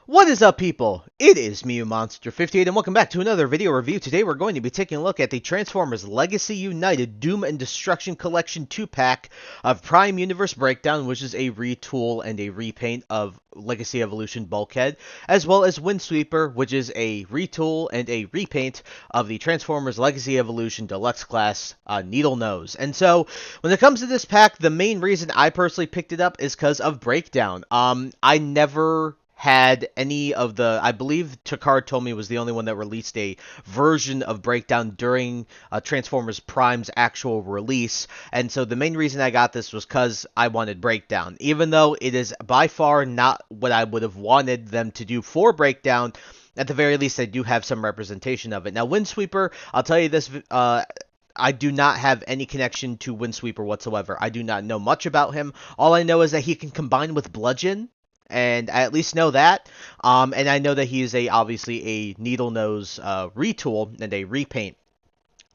What is up, people? It is me, Monster58, and welcome back to another video review. Today we're going to be taking a look at the Transformers Legacy United Doom and Destruction Collection 2-pack of Prime Universe Breakdown, which is a retool and a repaint of Legacy Evolution Bulkhead, as well as Windsweeper, which is a retool and a repaint of the Transformers Legacy Evolution Deluxe Class Needle Nose. And so, when it comes to this pack, the main reason I personally picked it up is because of Breakdown. I never had any of the, I believe Takara Tomy was the only one that released a version of Breakdown during Transformers Prime's actual release, and so the main reason I got this was because I wanted Breakdown. Even though it is by far not what I would have wanted them to do for Breakdown, at the very least I do have some representation of it. Now Windsweeper, I'll tell you this, I do not have any connection to Windsweeper whatsoever. I do not know much about him. All I know is that he can combine with Bludgeon, and I at least know that. And I know that he is obviously a Needle Nose retool and a repaint.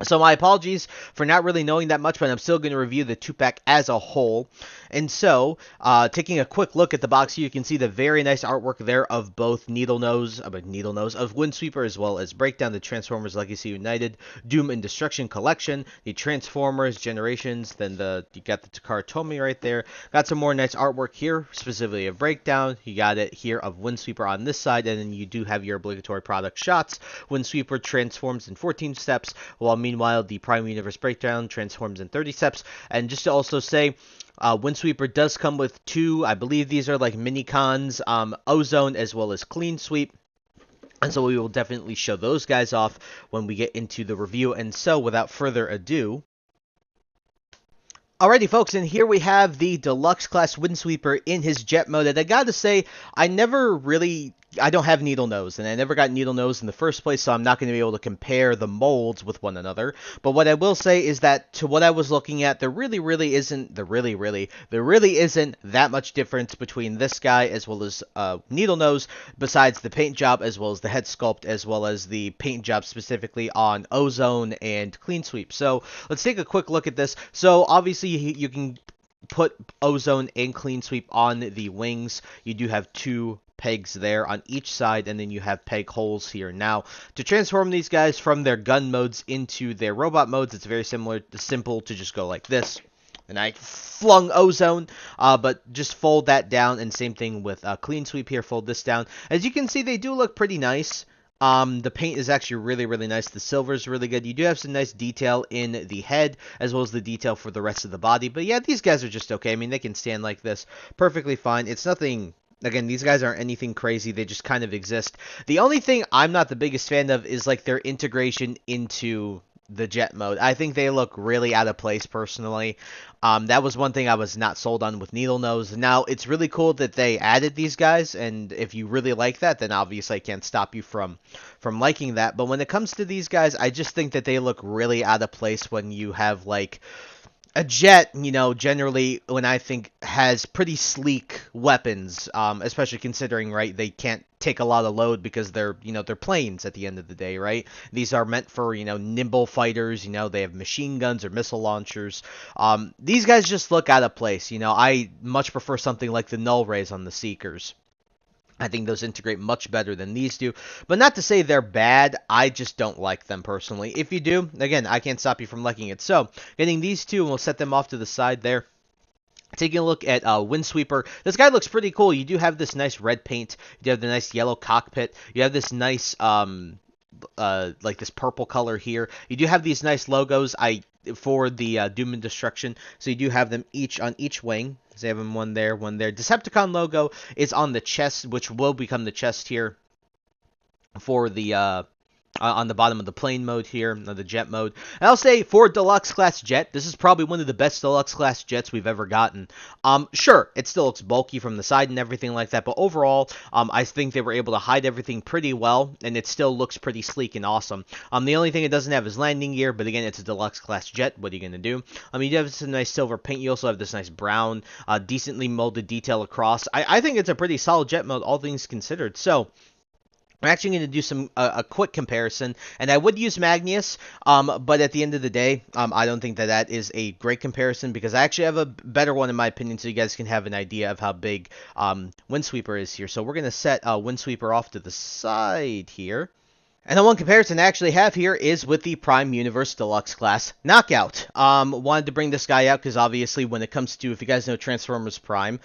So my apologies for not really knowing that much, but I'm still going to review the 2-pack as a whole. And so, taking a quick look at the box here, you can see the very nice artwork there of both Needle Nose of Windsweeper, as well as Breakdown, the Transformers Legacy United Doom and Destruction Collection, the Transformers Generations, then you got the Takara Tomy right there. Got some more nice artwork here, specifically of Breakdown. You got it here of Windsweeper on this side, and then you do have your obligatory product shots. Windsweeper transforms in 14 steps, while meanwhile, the Prime Universe Breakdown transforms in 30 steps. And just to also say, Windsweeper does come with two, I believe these are like mini-cons, Ozone as well as Clean Sweep. And so we will definitely show those guys off when we get into the review. And so, without further ado, alrighty, folks, and here we have the Deluxe Class Windsweeper in his jet mode. And I gotta say, I don't have Needle Nose, and I never got Needle Nose in the first place, so I'm not going to be able to compare the molds with one another. But what I will say is that, to what I was looking at, there really isn't that much difference between this guy as well as Needle Nose, besides the paint job, as well as the head sculpt, as well as the paint job specifically on Ozone and Clean Sweep. So let's take a quick look at this. So obviously you can put Ozone and Clean Sweep on the wings. You do have two pegs there on each side, and then you have peg holes here. Now, to transform these guys from their gun modes into their robot modes, it's very simple to just go like this. And I flung Ozone, but just fold that down, and same thing with Clean Sweep here, fold this down. As you can see, they do look pretty nice. The paint is actually really nice. The silver is really good. You do have some nice detail in the head, as well as the detail for the rest of the body. But yeah, these guys are just okay. I mean, they can stand like this perfectly fine. It's nothing. Again, these guys aren't anything crazy. They just kind of exist. The only thing I'm not the biggest fan of is like their integration into the jet mode. I think they look really out of place personally. That was one thing I was not sold on with Needle Nose. Now, it's really cool that they added these guys, and if you really like that, then obviously I can't stop you from liking that. But when it comes to these guys, I just think that they look really out of place when you have like a jet, generally, when I think, has pretty sleek weapons, especially considering, right, they can't take a lot of load because they're planes at the end of the day, right? These are meant for, nimble fighters, they have machine guns or missile launchers. These guys just look out of place, I much prefer something like the Null Rays on the Seekers. I think those integrate much better than these do. But not to say they're bad, I just don't like them personally. If you do, again, I can't stop you from liking it. So, getting these two, and we'll set them off to the side there. Taking a look at Windsweeper, this guy looks pretty cool. You do have this nice red paint. You have the nice yellow cockpit. You have this nice, like this purple color here. You do have these nice logos for the Doom and Destruction. So you do have them each on each wing. So they have them one there, one there. Decepticon logo is on the chest, which will become the chest here for the on the bottom of the plane mode here, the jet mode. And I'll say, for Deluxe Class Jet, this is probably one of the best Deluxe Class Jets we've ever gotten. Sure, it still looks bulky from the side and everything like that, but overall, I think they were able to hide everything pretty well, and it still looks pretty sleek and awesome. The only thing it doesn't have is landing gear, but again, it's a Deluxe Class Jet. What are you going to do? You do have some nice silver paint. You also have this nice brown, decently molded detail across. I think it's a pretty solid jet mode, all things considered. So, I'm actually going to do some a quick comparison, and I would use Magnus, but at the end of the day, I don't think that that is a great comparison because I actually have a better one in my opinion, so you guys can have an idea of how big Windsweeper is here. So we're going to set Windsweeper off to the side here. And the one comparison I actually have here is with the Prime Universe Deluxe Class Knockout. Wanted to bring this guy out because obviously when it comes to, if you guys know Transformers Prime,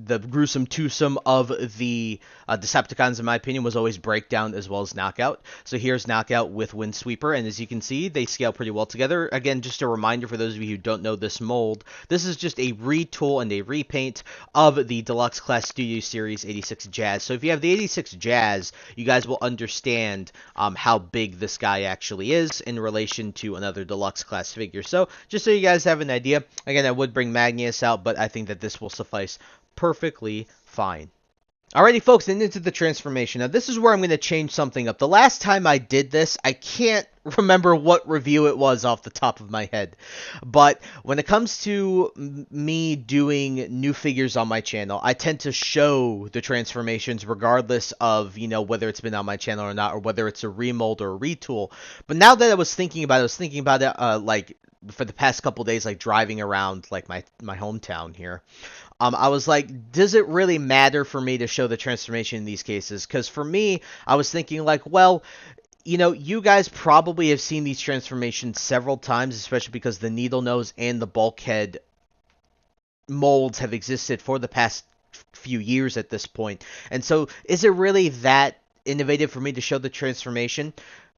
the gruesome twosome of the Decepticons, in my opinion, was always Breakdown as well as Knockout. So here's Knockout with Windsweeper, and as you can see, they scale pretty well together. Again, just a reminder for those of you who don't know this mold, this is just a retool and a repaint of the Deluxe Class Studio Series 86 Jazz. So if you have the 86 Jazz, you guys will understand how big this guy actually is in relation to another Deluxe Class figure. So just so you guys have an idea, again, I would bring Magnus out, but I think that this will suffice perfectly fine. Alrighty, folks, and into the transformation. Now, this is where I'm going to change something up. The last time I did this, I can't remember what review it was off the top of my head. But when it comes to me doing new figures on my channel, I tend to show the transformations regardless of, whether it's been on my channel or not, or whether it's a remold or a retool. But now that I was thinking about it, like, for the past couple days, like, driving around, like, my hometown here. I was like, does it really matter for me to show the transformation in these cases? Because for me, I was thinking like, well, you guys probably have seen these transformations several times, especially because the needle nose and the bulkhead molds have existed for the past few years at this point. And so is it really that innovative for me to show the transformation?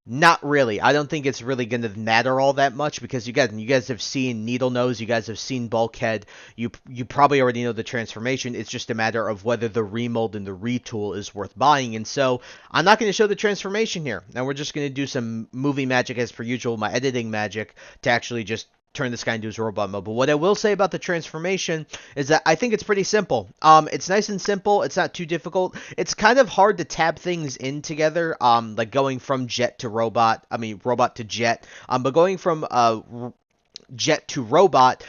Not really. I don't think it's really going to matter all that much because you guys have seen Needle Nose, you guys have seen Bulkhead, you probably already know the transformation. It's just a matter of whether the remold and the retool is worth buying. And so I'm not going to show the transformation here. Now we're just going to do some movie magic as per usual, my editing magic, to actually just turn this guy into his robot mode. But what I will say about the transformation is that I think it's pretty simple. It's nice and simple. It's not too difficult. It's kind of hard to tab things in together, like going from jet to robot. I mean, robot to jet. But going from jet to robot,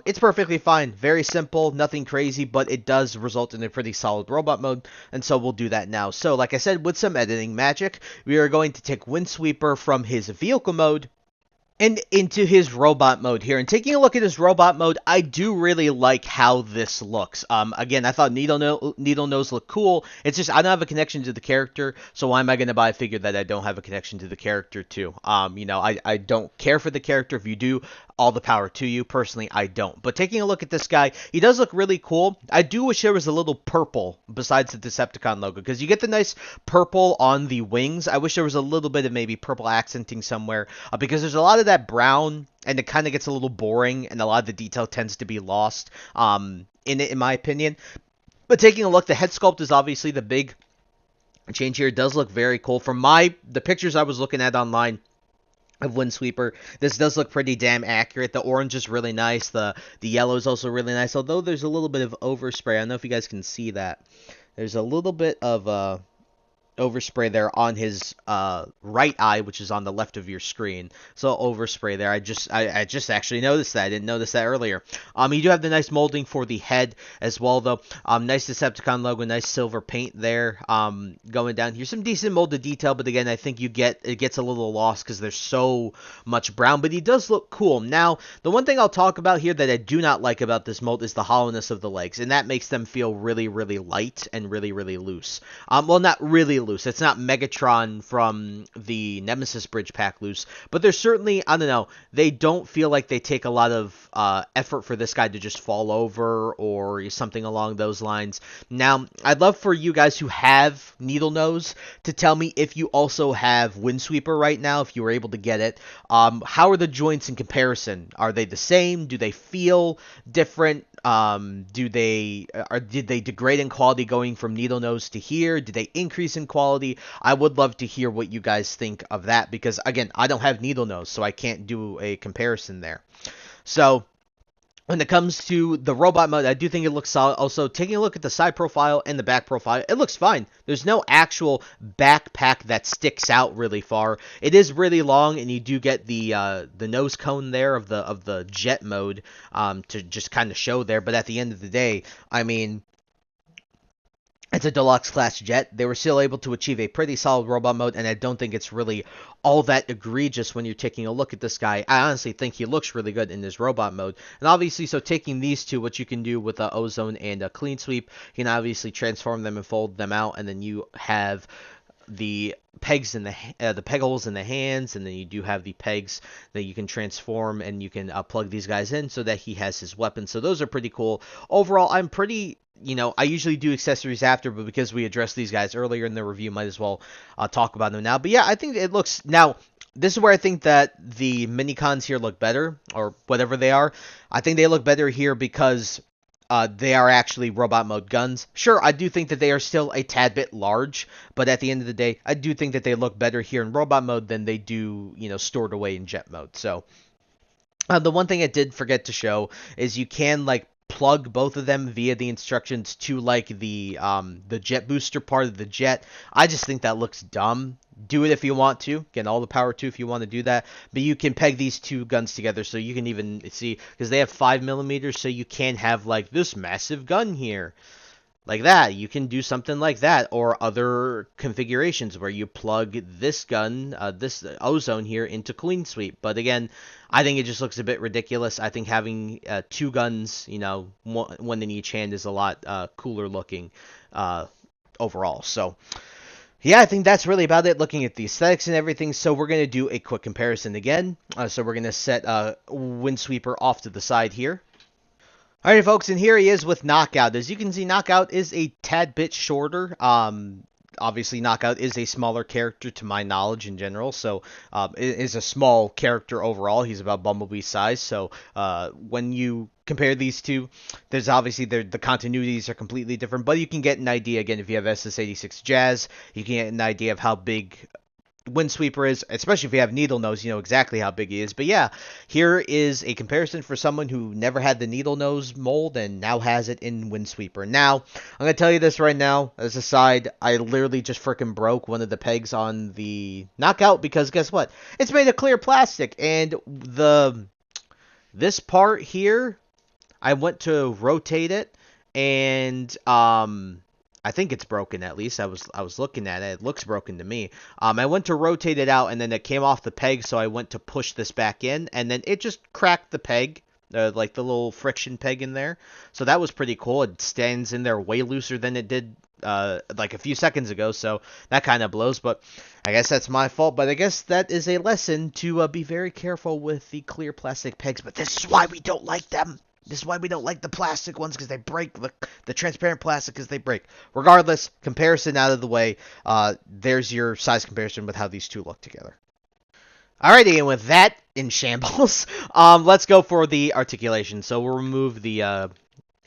it's perfectly fine. Very simple, nothing crazy, but it does result in a pretty solid robot mode, and so we'll do that now. So, like I said, with some editing magic, we are going to take Windsweeper from his vehicle mode and into his robot mode here. And taking a look at his robot mode, I do really like how this looks. Again, I thought Needle Nose looked cool. It's just I don't have a connection to the character, so why am I going to buy a figure that I don't have a connection to the character to? I don't care for the character. If you do, all the power to you. Personally, I don't. But taking a look at this guy, he does look really cool. I do wish there was a little purple besides the Decepticon logo, because you get the nice purple on the wings. I wish there was a little bit of maybe purple accenting somewhere, because there's a lot of that brown, and it kind of gets a little boring, and a lot of the detail tends to be lost in it, in my opinion. But taking a look, the head sculpt is obviously the big change here. It does look very cool. From the pictures I was looking at online of Windsweeper, this does look pretty damn accurate. The orange is really nice. The yellow is also really nice, although there's a little bit of overspray. I don't know if you guys can see that. There's a little bit of overspray there on his right eye, which is on the left of your screen. So overspray there. I just actually noticed that. I didn't notice that earlier. You do have the nice molding for the head as well, though. Nice Decepticon logo, nice silver paint there. Going down here, some decent molded detail, but again, I think it gets a little lost because there's so much brown. But he does look cool. Now, the one thing I'll talk about here that I do not like about this mold is the hollowness of the legs, and that makes them feel really, really light and really, really loose. Well, not really loose. It's not Megatron from the Nemesis Bridge pack loose, but there's certainly, I don't know, they don't feel like they take a lot of effort for this guy to just fall over or something along those lines. Now, I'd love for you guys who have Needle Nose to tell me if you also have Windsweeper right now, if you were able to get it. How are the joints in comparison? Are they the same? Do they feel different? Did they degrade in quality going from Needle Nose to here? Did they increase in quality? I would love to hear what you guys think of that, because again, I don't have Needle Nose, so I can't do a comparison there. So when it comes to the robot mode, I do think it looks solid. Also, taking a look at the side profile and the back profile, it looks fine. There's no actual backpack that sticks out really far. It is really long, and you do get the nose cone there of the jet mode to just kind of show there. But at the end of the day, I mean, It's a deluxe class jet. They were still able to achieve a pretty solid robot mode, and I don't think it's really all that egregious when you're taking a look at this guy. I honestly think he looks really good in his robot mode. And obviously, so taking these two, what you can do with Ozone and a Clean Sweep, you can obviously transform them and fold them out, and then you have the pegs in the peg holes in the hands, and then you do have the pegs that you can transform, and you can plug these guys in so that he has his weapon. So those are pretty cool. Overall, I'm pretty, I usually do accessories after, but because we addressed these guys earlier in the review, might as well talk about them now. But yeah, I think it looks now. This is where I think that the mini cons here look better, or whatever they are. I think they look better here because they are actually robot mode guns. Sure, I do think that they are still a tad bit large, but at the end of the day, I do think that they look better here in robot mode than they do, stored away in jet mode. So, the one thing I did forget to show is you can, plug both of them via the instructions to, the jet booster part of the jet. I just think that looks dumb. Do it if you want to. Again, all the power to if you want to do that. But you can peg these two guns together, so you can even see, because they have 5mm, so you can have this massive gun here. Like that. You can do something like that, or other configurations where you plug this gun, this Ozone here, into Clean Sweep. But again, I think it just looks a bit ridiculous. I think having two guns, one in each hand is a lot cooler looking overall. So, yeah, I think that's really about it, looking at the aesthetics and everything. So we're going to do a quick comparison again. So we're going to set Windsweeper off to the side here. Alright, folks, and here he is with Knockout. As you can see, Knockout is a tad bit shorter. Obviously, Knockout is a smaller character to my knowledge in general, so it is a small character overall. He's about Bumblebee's size, so when you compare these two, there's obviously the continuities are completely different, but you can get an idea, again, if you have SS86 Jazz, you can get an idea of how big Windsweeper is, especially if you have Needle Nose, you know exactly how big he is. But yeah, here is a comparison for someone who never had the Needle Nose mold and now has it in Windsweeper. Now, I'm going to tell you this right now, as a side, I literally just freaking broke one of the pegs on the Knockout because guess what? It's made of clear plastic, and this part here, I went to rotate it, and I think it's broken, at least. I was looking at it. It looks broken to me. I went to rotate it out, and then it came off the peg, so I went to push this back in, and then it just cracked the peg, like the little friction peg in there. So that was pretty cool. It stands in there way looser than it did like a few seconds ago, so that kind of blows, but I guess that's my fault. But I guess that is a lesson to be very careful with the clear plastic pegs, but this is why we don't like them. This is why we don't like the plastic ones, because they break. The transparent plastic, because they break. Regardless, comparison out of the way, there's your size comparison with how these two look together. Alrighty, and with that in shambles, let's go for the articulation. So we'll remove the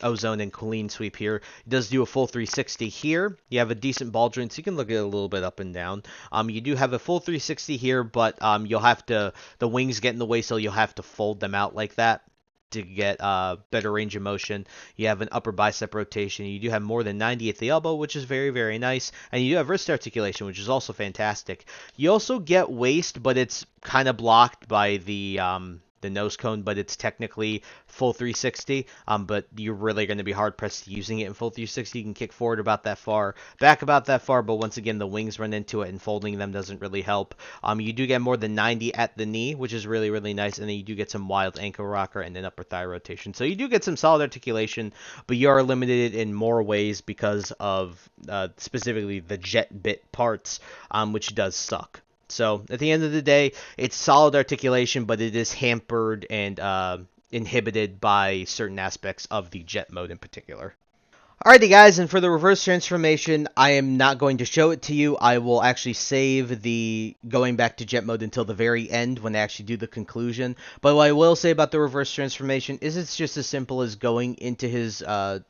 Ozone and Clean Sweep here. It does do a full 360 here. You have a decent ball joint, so you can look at it a little bit up and down. You do have a full 360 here, but you'll have to, the wings get in the way, so you'll have to fold them out like that to get better range of motion. You have an upper bicep rotation. You do have more than 90 at the elbow, which is very, very nice. And you do have wrist articulation, which is also fantastic. You also get waist, but it's kind of blocked by the nose cone, but it's technically full 360, but you're really going to be hard-pressed using it in full 360. You can kick forward about that far, back about that far, but once again, the wings run into it, and folding them doesn't really help. You do get more than 90 at the knee, which is really, really nice, and then you do get some wild ankle rocker and an upper thigh rotation. So you do get some solid articulation, but you are limited in more ways because of specifically the jet bit parts, which does suck. So, at the end of the day, it's solid articulation, but it is hampered and inhibited by certain aspects of the jet mode in particular. Alrighty guys, and for the reverse transformation, I am not going to show it to you. I will actually save the going back to jet mode until the very end when I actually do the conclusion. But what I will say about the reverse transformation is it's just as simple as going into his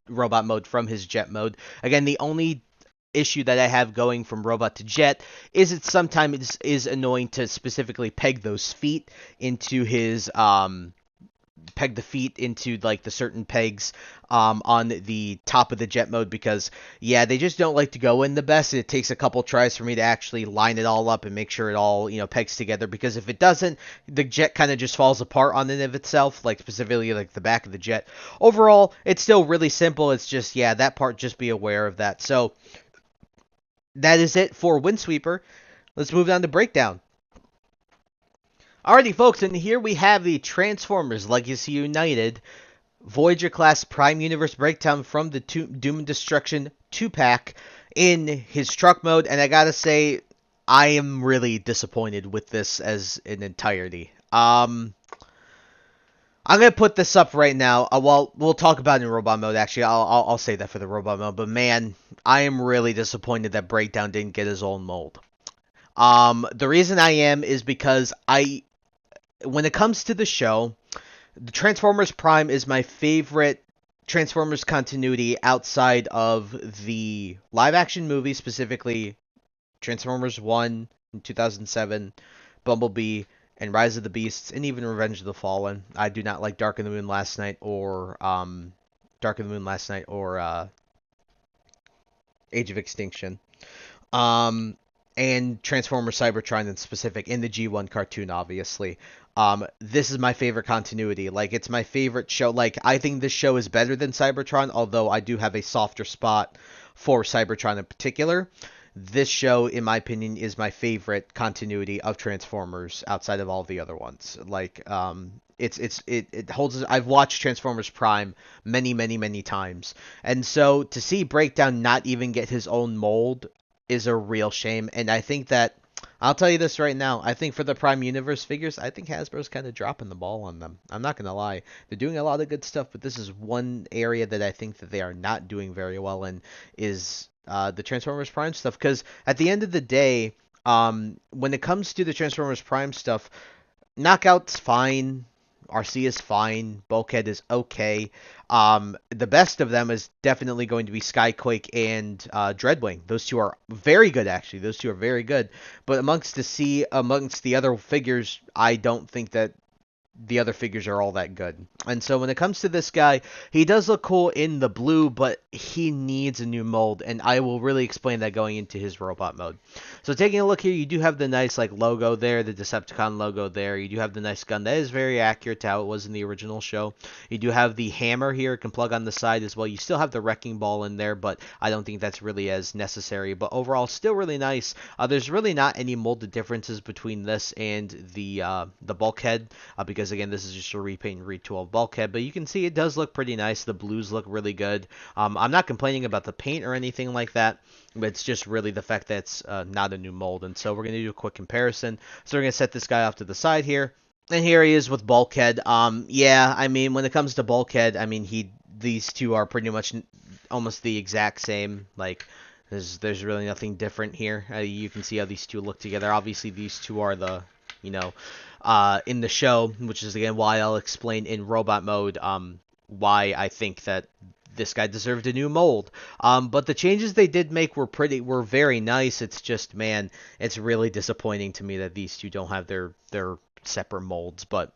robot mode from his jet mode. Again, the only issue that I have going from robot to jet is it sometimes is annoying to specifically peg those feet into his peg the feet into like the certain pegs on the top of the jet mode, because yeah, they just don't like to go in the best. It takes a couple tries for me to actually line it all up and make sure it all, pegs together, because if it doesn't, the jet kind of just falls apart on and of itself, like specifically like the back of the jet. Overall, it's still really simple. It's just, yeah, that part, just be aware of that. So that is it for Windsweeper. Let's move on to Breakdown. Alrighty, folks, and here we have the Transformers Legacy United Voyager class Prime Universe Breakdown from the Doom and Destruction 2-pack in his truck mode. And I gotta say, I am really disappointed with this as an entirety. I'm gonna put this up right now. Well, we'll talk about it in robot mode. Actually, I'll say that for the robot mode. But man, I am really disappointed that Breakdown didn't get his own mold. The reason I am is because when it comes to the show, the Transformers Prime is my favorite Transformers continuity outside of the live action movie, specifically Transformers 1 in 2007, Bumblebee, and Rise of the Beasts, and even Revenge of the Fallen. I do not like Dark of the Moon Last Night or Age of Extinction. And Transformers Cybertron in specific, in the G1 cartoon, obviously. This is my favorite continuity. Like, it's my favorite show. Like, I think this show is better than Cybertron, although I do have a softer spot for Cybertron in particular. This show, in my opinion, is my favorite continuity of Transformers outside of all the other ones. Like, it holds. I've watched Transformers Prime many, many, many times, and so to see Breakdown not even get his own mold is a real shame. And I think that, I'll tell you this right now, I think for the Prime Universe figures, I think Hasbro's kind of dropping the ball on them. I'm not gonna lie, they're doing a lot of good stuff, but this is one area that I think that they are not doing very well in, is the Transformers Prime stuff. Because at the end of the day, when it comes to the Transformers Prime stuff, Knockout's fine, RC is fine, Bulkhead is okay. The best of them is definitely going to be Skyquake and Dreadwing. Those two are very good, actually. Those two are very good. But amongst the other figures, I don't think that the other figures are all that good. And so when it comes to this guy, he does look cool in the blue, but he needs a new mold, and I will really explain that going into his robot mode. So taking a look here, you do have the nice like logo there, the Decepticon logo there. You do have the nice gun. That is very accurate to how it was in the original show. You do have the hammer here, it can plug on the side as well. You still have the wrecking ball in there, but I don't think that's really as necessary. But overall, still really nice. There's really not any molded differences between this and the Bulkhead, because again, this is just a repaint and retool of Bulkhead, but you can see it does look pretty nice. The blues look really good. I'm not complaining about the paint or anything like that, but it's just really the fact that it's not a new mold. And so we're going to do a quick comparison. So we're going to set this guy off to the side here. And here he is with Bulkhead. Yeah, I mean, when it comes to Bulkhead, I mean, these two are pretty much almost the exact same. Like, there's really nothing different here. You can see how these two look together. Obviously, these two are the, in the show, which is again why I'll explain in robot mode why I think that this guy deserved a new mold. But the changes they did make were very nice. It's just, man, it's really disappointing to me that these two don't have their separate molds. But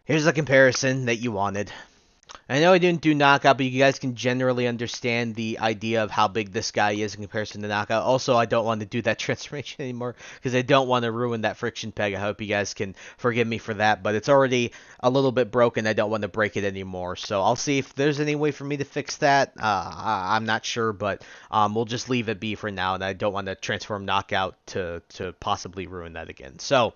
here's a comparison that you wanted. I know I didn't do Knockout, but you guys can generally understand the idea of how big this guy is in comparison to Knockout. Also, I don't want to do that transformation anymore because I don't want to ruin that friction peg. I hope you guys can forgive me for that, but it's already a little bit broken. I don't want to break it anymore. So I'll see if there's any way for me to fix that. I'm not sure, but we'll just leave it be for now, and I don't want to transform Knockout to possibly ruin that again. So,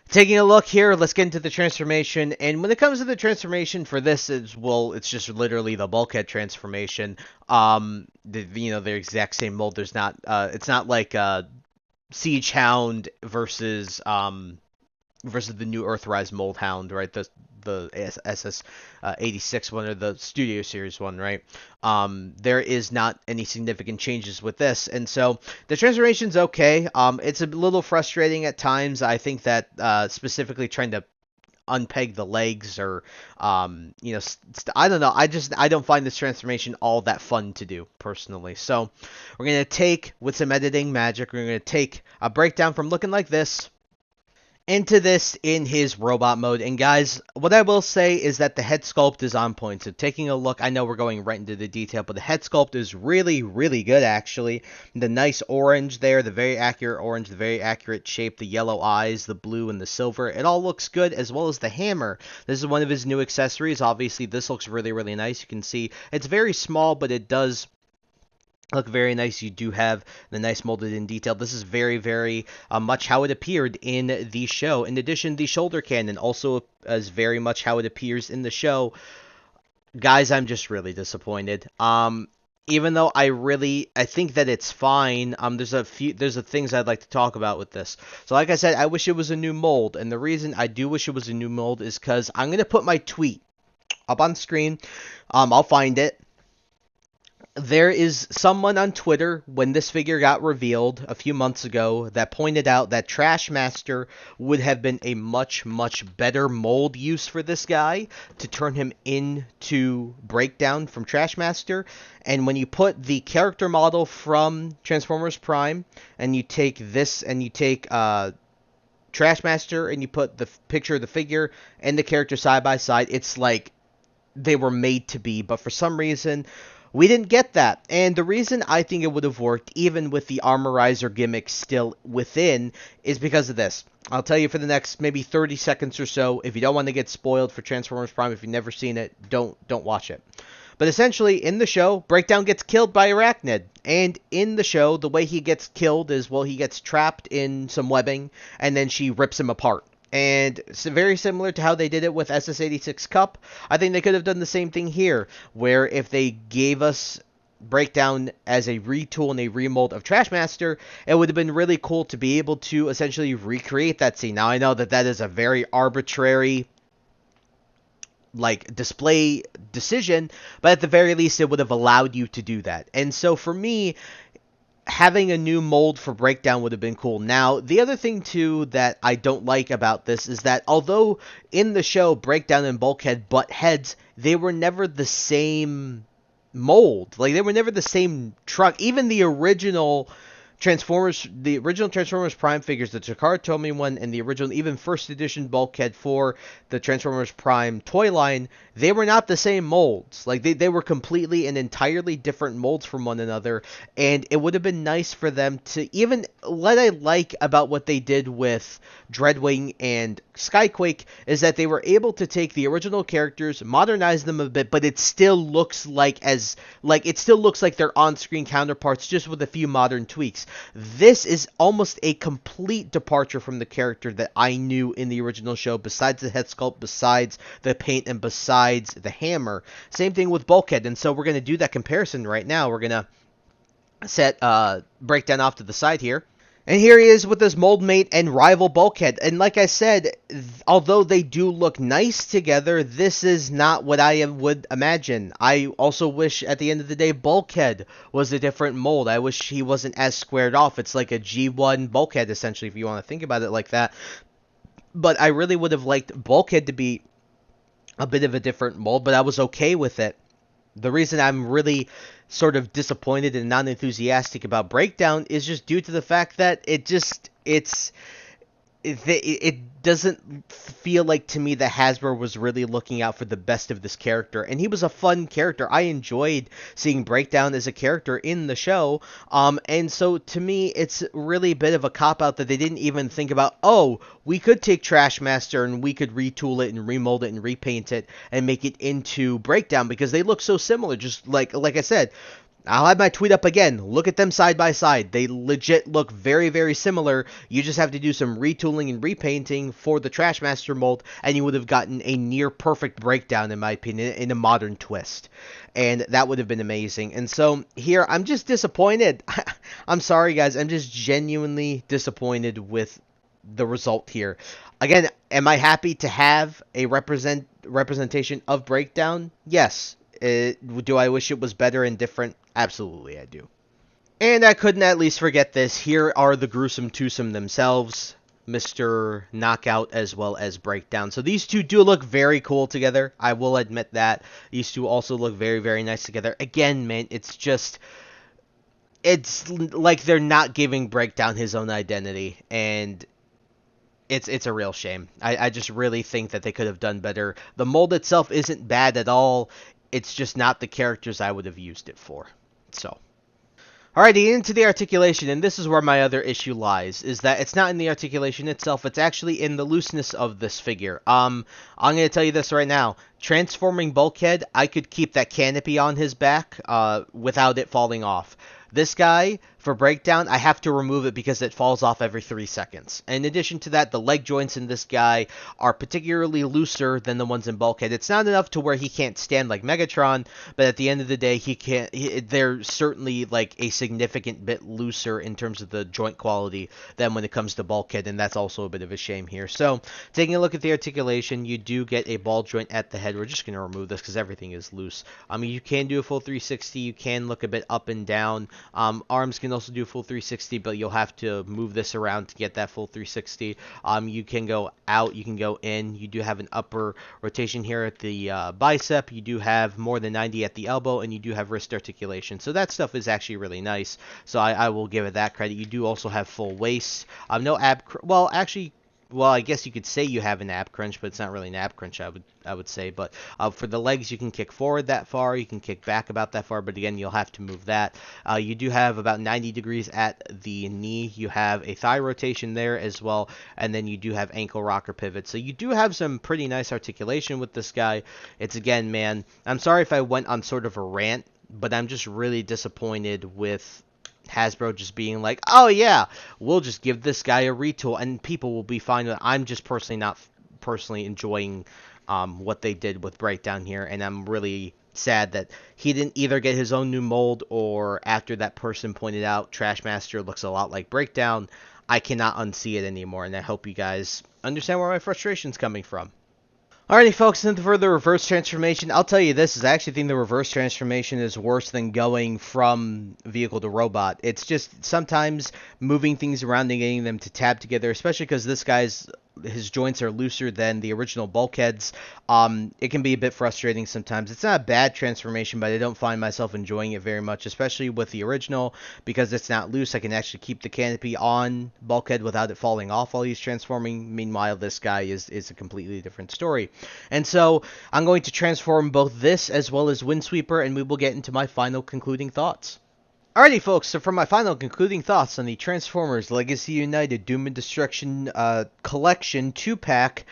taking a look here, let's get into the transformation. And when it comes to the transformation for this, it's just literally the Bulkhead transformation. The exact same mold. There's not. It's not like Siege Hound versus the new Earthrise Mold Hound, right? The SS 86 one, or the Studio Series one, right? There is not any significant changes with this, and so the transformation's okay. It's a little frustrating at times. I think that specifically trying to unpeg the legs, or I don't know. I don't find this transformation all that fun to do personally. So we're gonna take, with some editing magic, we're gonna take a Breakdown from looking like this. into this in his robot mode. And guys, what I will say is that the head sculpt is on point. So taking a look, I know we're going right into the detail, but the head sculpt is really, really good actually. The nice orange there, the very accurate orange, the very accurate shape, the yellow eyes, the blue, and the silver. It all looks good, as well as the hammer. This is one of his new accessories. Obviously, this looks really, really nice. You can see it's very small, but it does look very nice. You do have the nice molded in detail. This is very, very much how it appeared in the show. In addition, the shoulder cannon also is very much how it appears in the show. Guys, I'm just really disappointed. Even though I think that it's fine. There's a things I'd like to talk about with this. So like I said, I wish it was a new mold, and the reason I do wish it was a new mold is because I'm gonna put my tweet up on screen. I'll find it. There is someone on Twitter, when this figure got revealed a few months ago, that pointed out that Trashmaster would have been a much, much better mold use for this guy to turn him into Breakdown from Trashmaster. And when you put the character model from Transformers Prime, and you take this, and you take Trashmaster, and you put the picture of the figure and the character side by side, it's like they were made to be. But for some reason, we didn't get that, and the reason I think it would have worked, even with the Armorizer gimmick still within, is because of this. I'll tell you for the next maybe 30 seconds or so. If you don't want to get spoiled for Transformers Prime, if you've never seen it, don't watch it. But essentially, in the show, Breakdown gets killed by Arachnid. And in the show, the way he gets killed is, well, he gets trapped in some webbing, and then she rips him apart. And it's very similar to how they did it with SS86 Cup. I think they could have done the same thing here, where if they gave us Breakdown as a retool and a remold of Trashmaster, it would have been really cool to be able to essentially recreate that scene. Now, I know that that is a very arbitrary display decision, but at the very least, it would have allowed you to do that. And so for me, having a new mold for Breakdown would have been cool. Now, the other thing, too, that I don't like about this is that although in the show Breakdown and Bulkhead butt heads, they were never the same mold. Like, they were never the same truck. Even the original Transformers Prime figures, the Takara Tomy one, and the original, even first edition Bulkhead for the Transformers Prime toy line, they were not the same molds. Like, they were completely and entirely different molds from one another, and it would have been nice for them to, even what I like about what they did with Dreadwing and Skyquake is that they were able to take the original characters, modernize them a bit, but it still looks like their on-screen counterparts, just with a few modern tweaks. This is almost a complete departure from the character that I knew in the original show, besides the head sculpt, besides the paint, and besides the hammer. Same thing with Bulkhead, and so we're going to do that comparison right now. We're going to set Breakdown off to the side here. And here he is with his mold mate and rival Bulkhead. And like I said, although they do look nice together, this is not what I would imagine. I also wish, at the end of the day, Bulkhead was a different mold. I wish he wasn't as squared off. It's like a G1 Bulkhead, essentially, if you want to think about it like that. But I really would have liked Bulkhead to be a bit of a different mold, but I was okay with it. The reason I'm really sort of disappointed and not enthusiastic about Breakdown is just due to the fact that it doesn't feel like to me that Hasbro was really looking out for the best of this character. And he was a fun character. I enjoyed seeing Breakdown as a character in the show. And so to me, it's really a bit of a cop-out that they didn't even think about, oh, we could take Trashmaster and we could retool it and remold it and repaint it and make it into Breakdown, because they look so similar. Just like I said, I'll have my tweet up again. Look at them side by side. They legit look very, very similar. You just have to do some retooling and repainting for the Trashmaster mold, and you would have gotten a near perfect Breakdown, in my opinion, in a modern twist. And that would have been amazing. And so here, I'm just disappointed. I'm sorry, guys. I'm just genuinely disappointed with the result here. Again, am I happy to have a representation of Breakdown? Yes. Do I wish it was better and different? Absolutely, I do. And I couldn't at least forget this. Here are the Gruesome Twosome themselves, Mr. Knockout as well as Breakdown. So these two do look very cool together. I will admit that. These two also look very, very nice together. Again, man, it's like they're not giving Breakdown his own identity. And It's a real shame. I just really think that they could have done better. The mold itself isn't bad at all. It's just not the characters I would have used it for. So. Alrighty, into the articulation, and this is where my other issue lies, is that it's not in the articulation itself, it's actually in the looseness of this figure. I'm going to tell you this right now. Transforming Bulkhead, I could keep that canopy on his back without it falling off. This guy, for breakdown, I have to remove it because it falls off every 3 seconds. In addition to that, the leg joints in this guy are particularly looser than the ones in Bulkhead. It's not enough to where he can't stand like Megatron, but at the end of the day, they're certainly like a significant bit looser in terms of the joint quality than when it comes to Bulkhead, and that's also a bit of a shame here. So, taking a look at the articulation, you do get a ball joint at the head. We're just going to remove this because everything is loose. I mean, you can do a full 360. You can look a bit up and down. Arms can also do full 360, but you'll have to move this around to get that full 360. You can go out, you can go in. You do have an upper rotation here at the bicep. You do have more than 90 at the elbow, and you do have wrist articulation. So that stuff is actually really nice. So I will give it that credit. You do also have full waist. No ab. Well, actually. Well, I guess you could say you have an ab crunch, but it's not really an ab crunch, I would say. But for the legs, you can kick forward that far, you can kick back about that far, but again, you'll have to move that. You do have about 90 degrees at the knee. You have a thigh rotation there as well, and then you do have ankle rocker pivot. So you do have some pretty nice articulation with this guy. It's, again, man, I'm sorry if I went on sort of a rant, but I'm just really disappointed with Hasbro just being like, oh yeah, we'll just give this guy a retool and people will be fine with it. I'm just personally not enjoying what they did with Breakdown here, and I'm really sad that he didn't either get his own new mold, or after that person pointed out Trashmaster looks a lot like Breakdown, I cannot unsee it anymore, and I hope you guys understand where my frustration's coming from. Alrighty, folks, and for the reverse transformation, I'll tell you this, is I actually think the reverse transformation is worse than going from vehicle to robot. It's just sometimes moving things around and getting them to tab together, especially because this guy's his joints are looser than the original Bulkheads. It can be a bit frustrating sometimes. It's not a bad transformation, but I don't find myself enjoying it very much, especially with the original, because it's not loose. I can actually keep the canopy on Bulkhead without it falling off while he's transforming. Meanwhile, this guy is a completely different story. And so I'm going to transform both this as well as Windsweeper, and we will get into my final concluding thoughts. Alrighty, folks, so for my final concluding thoughts on the Transformers Legacy United Doom and Destruction Collection 2-pack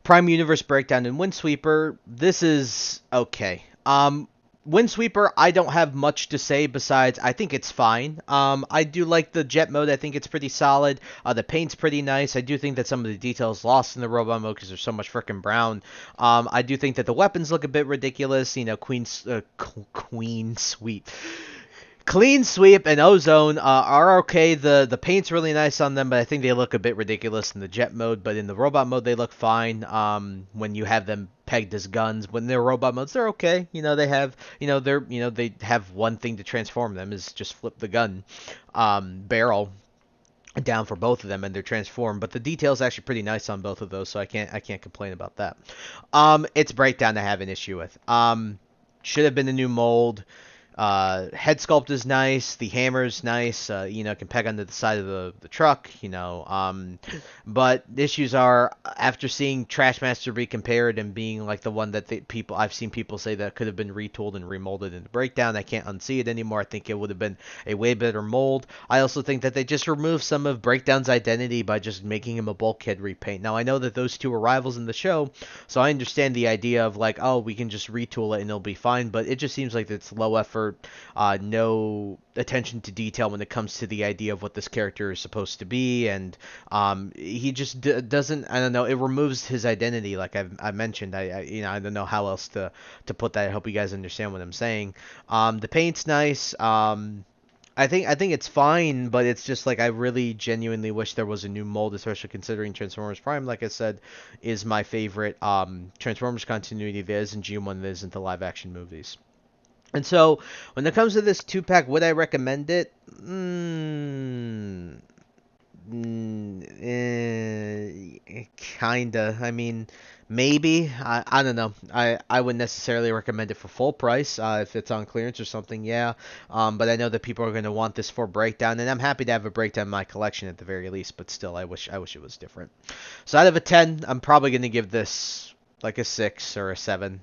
Prime Universe Breakdown and Windsweeper, this is okay. Windsweeper, I don't have much to say besides I think it's fine. I do like the jet mode. I think it's pretty solid. The paint's pretty nice. I do think that some of the details lost in the robot mode because there's so much frickin' brown. I do think that the weapons look a bit ridiculous. You know, Queen Sweep. Clean Sweep and Ozone are okay. The paint's really nice on them, but I think they look a bit ridiculous in the jet mode. But in the robot mode, they look fine. When you have them pegged as guns, when they're robot modes, they're okay. You know, they have, they have one thing to transform them is just flip the gun barrel down for both of them, and they're transformed. But the detail's actually pretty nice on both of those, so I can't complain about that. It's Breakdown I have an issue with. Should have been a new mold. Head sculpt is nice. The hammer's nice. Can peg onto the side of the truck. But the issues are, after seeing Trashmaster be compared and being like the one that I've seen people say that could have been retooled and remolded into Breakdown. I can't unsee it anymore. I think it would have been a way better mold. I also think that they just removed some of Breakdown's identity by just making him a Bulkhead repaint. Now I know that those two are rivals in the show, so I understand the idea of like, oh, we can just retool it and it'll be fine. But it just seems like it's low effort. No attention to detail when it comes to the idea of what this character is supposed to be, and he just doesn't. I don't know. It removes his identity, like I mentioned. I don't know how else to put that. I hope you guys understand what I'm saying. The paint's nice. I think it's fine, but it's just like I really genuinely wish there was a new mold, especially considering Transformers Prime, like I said, is my favorite Transformers continuity that is in G1 that isn't the live action movies. And so, when it comes to this 2-pack, would I recommend it? Kinda. I mean, maybe. I don't know. I wouldn't necessarily recommend it for full price. If it's on clearance or something, yeah. But I know that people are going to want this for breakdown, and I'm happy to have a breakdown in my collection at the very least. But still, I wish it was different. So out of a 10, I'm probably going to give this like a 6 or a 7.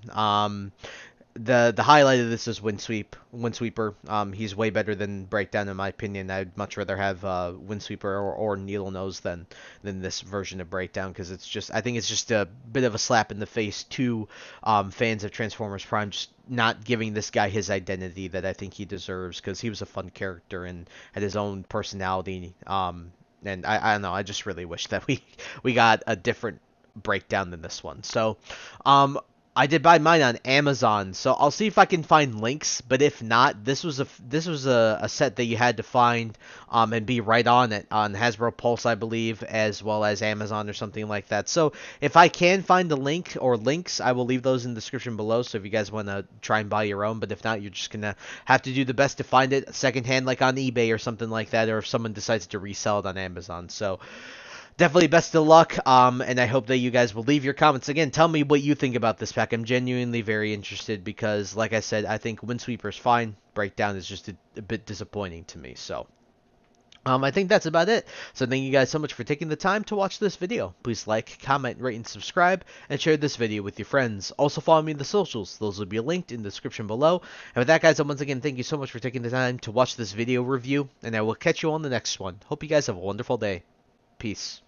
The highlight of this is Windsweeper. He's way better than Breakdown in my opinion. I'd much rather have Windsweeper or Needle Nose than this version of Breakdown, because I think it's just a bit of a slap in the face to fans of Transformers Prime, just not giving this guy his identity that I think he deserves, because he was a fun character and had his own personality. And I don't know. I just really wish that we got a different Breakdown than this one. So, I did buy mine on Amazon, so I'll see if I can find links. But if not, this was a set that you had to find and be right on it on Hasbro Pulse, I believe, as well as Amazon or something like that. So if I can find the link or links, I will leave those in the description below. So if you guys want to try and buy your own, but if not, you're just gonna have to do the best to find it secondhand, like on eBay or something like that, or if someone decides to resell it on Amazon. So definitely best of luck, and I hope that you guys will leave your comments. Again, tell me what you think about this pack. I'm genuinely very interested because, like I said, I think Windsweeper's fine. Breakdown is just a bit disappointing to me. So, I think that's about it. So thank you guys so much for taking the time to watch this video. Please like, comment, rate, and subscribe, and share this video with your friends. Also follow me on the socials. Those will be linked in the description below. And with that, guys, once again, thank you so much for taking the time to watch this video review, and I will catch you on the next one. Hope you guys have a wonderful day. Peace.